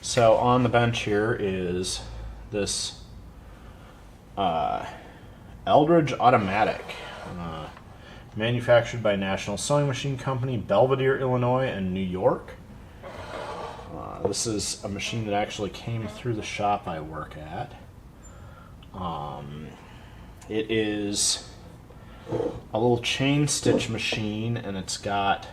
So on the bench here is this Eldredge Automatic, manufactured by National Sewing Machine Company, Belvedere, Illinois, and New York. This is a machine that actually came through the shop I work at. It is a little chain stitch machine, and it's got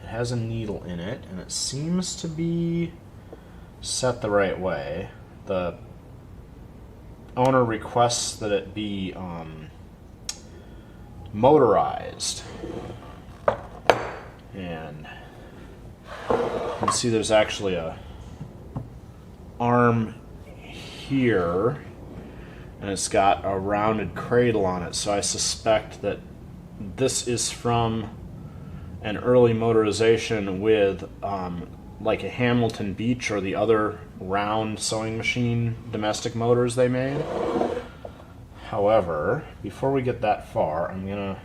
it has a needle in it, and it seems to be set the right way. The owner requests that it be motorized, and you can see there's actually a arm here, and it's got a rounded cradle on it, so I suspect that this is from an early motorization with like a Hamilton Beach or the other round sewing machine domestic motors they made. However, before we get that far, I'm gonna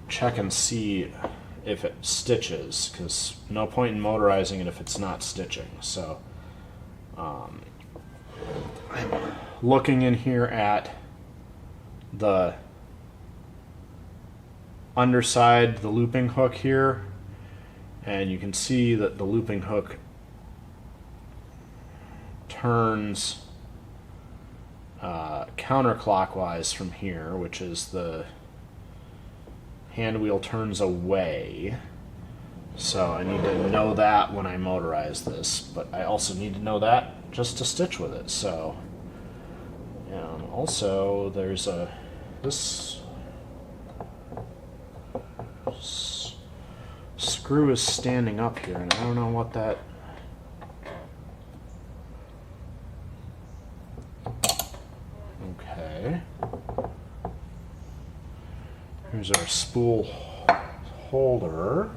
check and see if it stitches, because no point in motorizing it if it's not stitching. So I'm looking in here at the underside, the looping hook here, and you can see that the looping hook turns counterclockwise from here, which is the hand wheel turns away. So I need to know that when I motorize this, but I also need to know that just to stitch with it. So, and also there's this screw is standing up here, and I don't know what that. Okay. Here's our spool holder.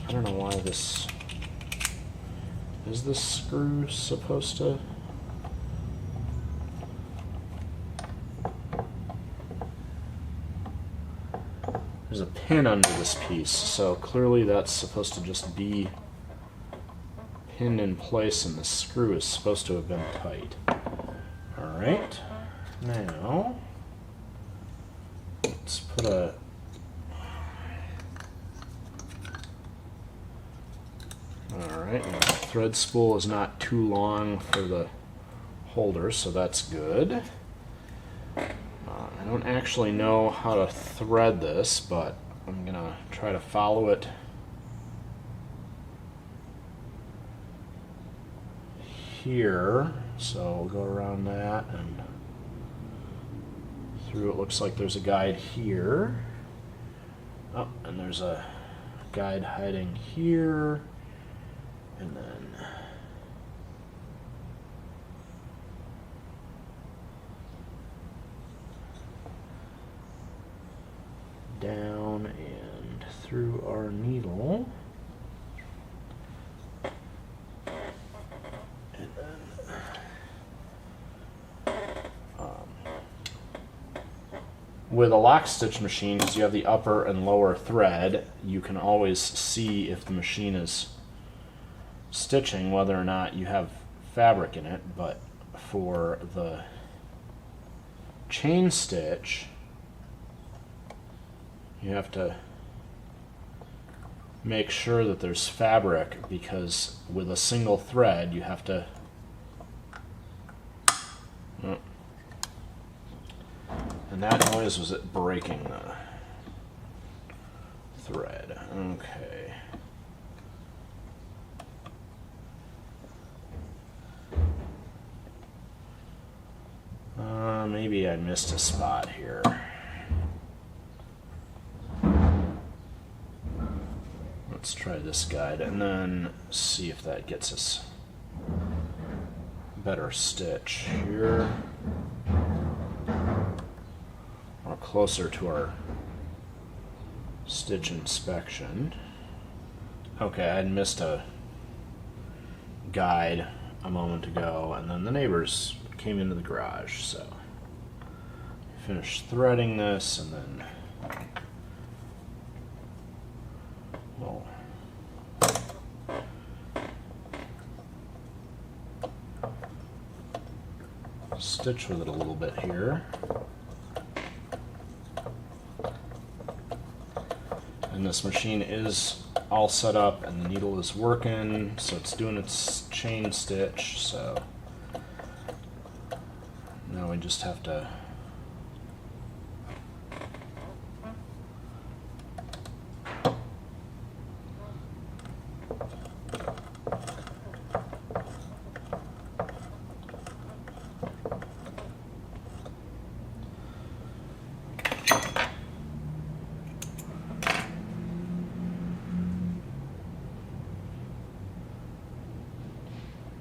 I don't know why this. Is this screw supposed to? There's a pin under this piece, so clearly that's supposed to just be pinned in place, and the screw is supposed to have been tight. Alright, now let's put a alright, the thread spool is not too long for the holder, so that's good. I don't actually know how to thread this, but I'm gonna try to follow it here. So we'll go around that and through. It looks like there's a guide here. Oh, and there's a guide hiding here, and then down and through our needle, and then with a lock stitch machine, because you have the upper and lower thread, you can always see if the machine is stitching, whether or not you have fabric in it. But for the chain stitch, you have to make sure that there's fabric, because with a single thread you have to and that noise was it breaking the thread. Okay. Maybe I missed a spot here. Let's try this guide and then see if that gets us better stitch here, or closer to our stitch inspection. Okay, I'd missed a guide a moment ago, and then the neighbors came into the garage, so I finish threading this, and then we'll stitch with it a little bit here. And this machine is all set up and the needle is working, so it's doing its chain stitch. So now we just have to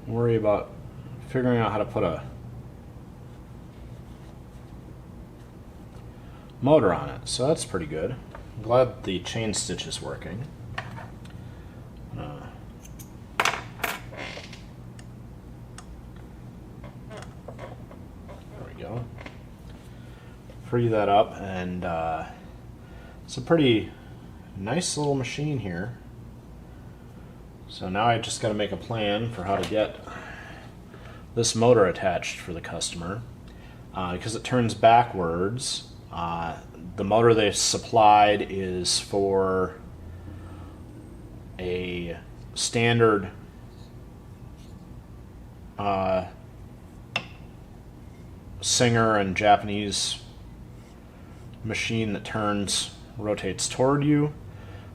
worry about figuring out how to put a motor on it. So that's pretty good. I'm glad the chain stitch is working. There we go. Free that up, and it's a pretty nice little machine here. So now I just got to make a plan for how to get this motor attached for the customer. Because it turns backwards, the motor they supplied is for a standard Singer and Japanese machine that rotates toward you.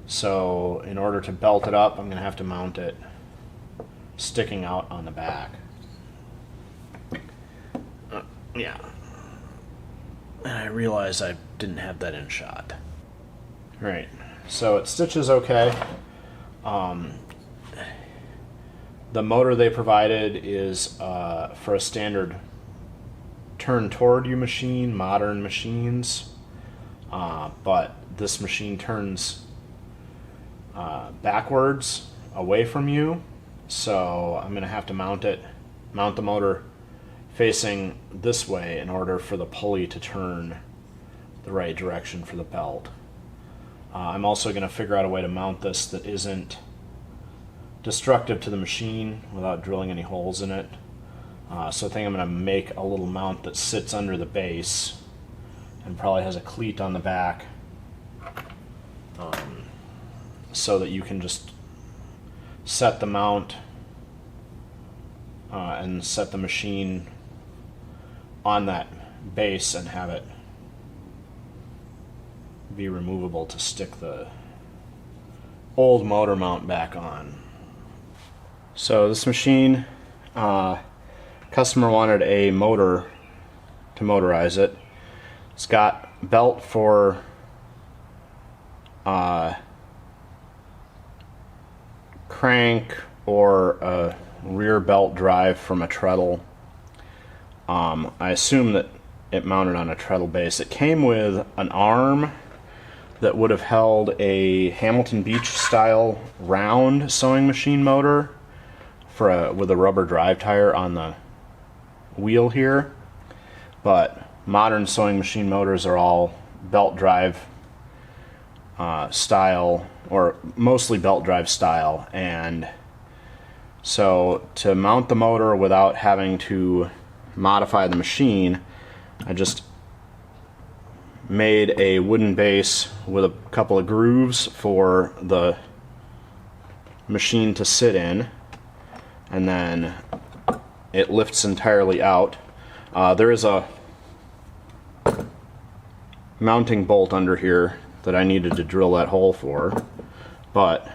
So in order to belt it up, I'm going to have to mount it sticking out on the back. Yeah. And I realized I didn't have that in shot. Alright, so it stitches okay. The motor they provided is for a standard turn toward you machine, modern machines. But this machine turns backwards away from you, so I'm going to have to mount the motor facing this way in order for the pulley to turn the right direction for the belt. I'm also going to figure out a way to mount this that isn't destructive to the machine without drilling any holes in it. So I think I'm going to make a little mount that sits under the base and probably has a cleat on the back, so that you can just set the mount and set the machine on that base and have it be removable to stick the old motor mount back on. So this machine, customer wanted a motor to motorize it. It's got belt for crank or a rear belt drive from a treadle. I assume that it mounted on a treadle base. It came with an arm that would have held a Hamilton Beach style round sewing machine motor with a rubber drive tire on the wheel here, but modern sewing machine motors are all belt drive style, or mostly belt drive style. And so to mount the motor without having to modify the machine, I just made a wooden base with a couple of grooves for the machine to sit in, and then it lifts entirely out. There is a mounting bolt under here that I needed to drill that hole for, but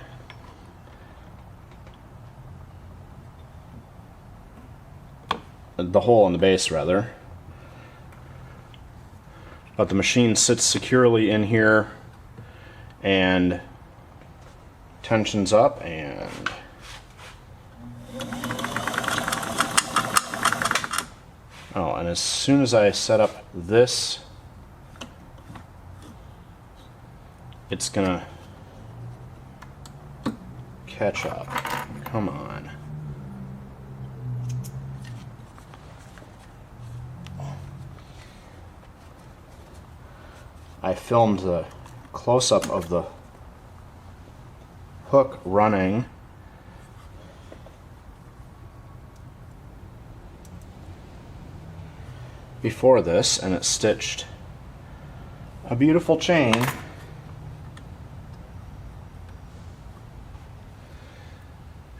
the hole in the base rather. But the machine sits securely in here and tensions up, and and as soon as I set up this, it's gonna catch up. Come on. I filmed the close-up of the hook running before this, and it stitched a beautiful chain.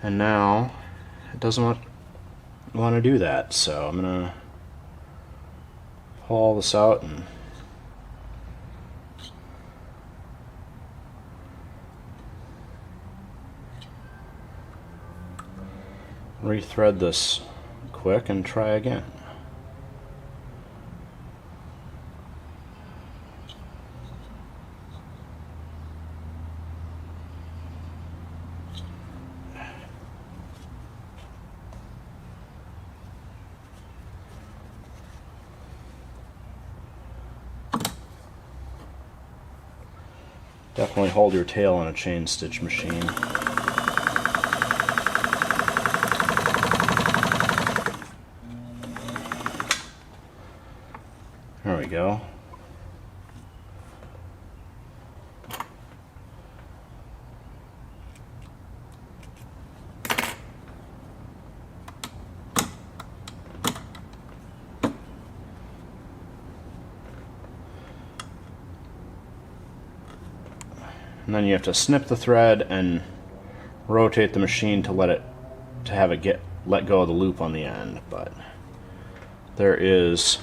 And now it doesn't want to do that, so I'm going to pull all this out and rethread this quick and try again. Definitely hold your tail on a chain stitch machine. There we go. And then you have to snip the thread and rotate the machine to let go of the loop on the end. But there is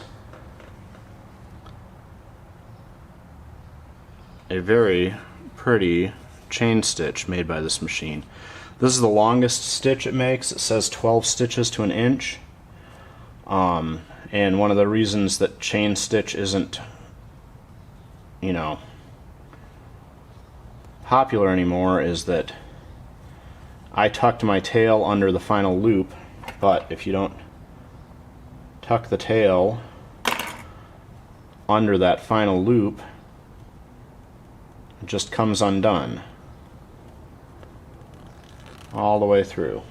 a very pretty chain stitch made by this machine. This is the longest stitch it makes. It says 12 stitches to an inch. And one of the reasons that chain stitch isn't, popular anymore is that I tucked my tail under the final loop, but if you don't tuck the tail under that final loop, it just comes undone all the way through.